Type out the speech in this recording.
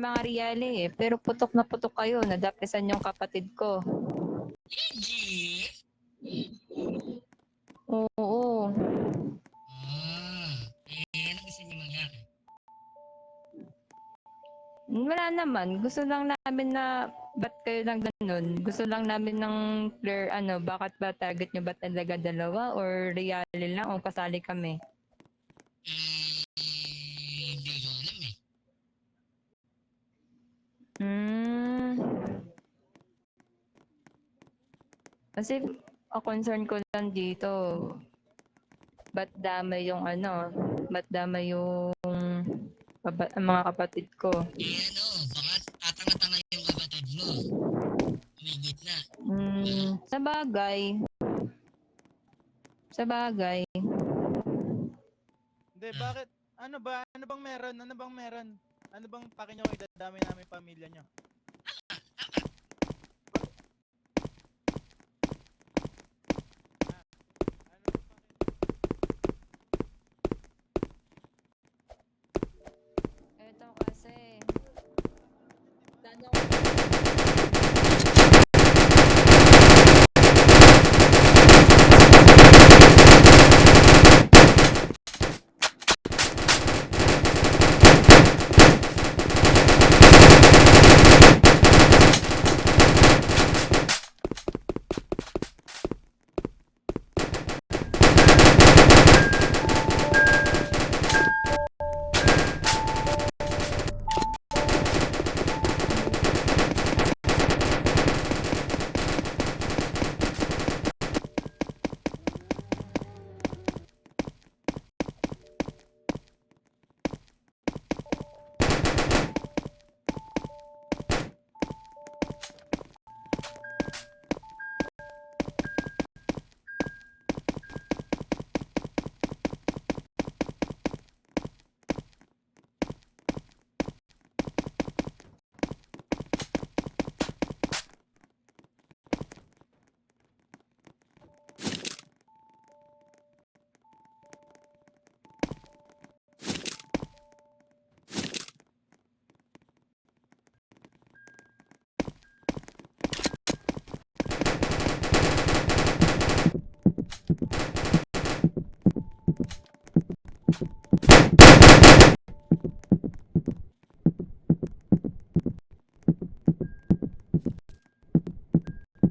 mga Riale eh. Pero putok na putok kayo, nadapisan yung kapatid ko. Legit? Oo. Ano gusto niyo mangyari? Wala naman. Gusto lang namin na, ba't kayo lang ganun? Gusto lang namin ng clear, bakit ba target nyo ba talaga dalawa? Or Riale lang o kasali kami? Hindi ko alam eh. Kasi, concern ko lang dito, ba't damay yung ang mga kapatid ko. Baka tatanga-tanga yung kapatid mo. Umigit na. Sa bagay. Hindi, bakit? Ano ba? Ano bang meron? Ano bang paki nyo idadami namin pamilya nyo?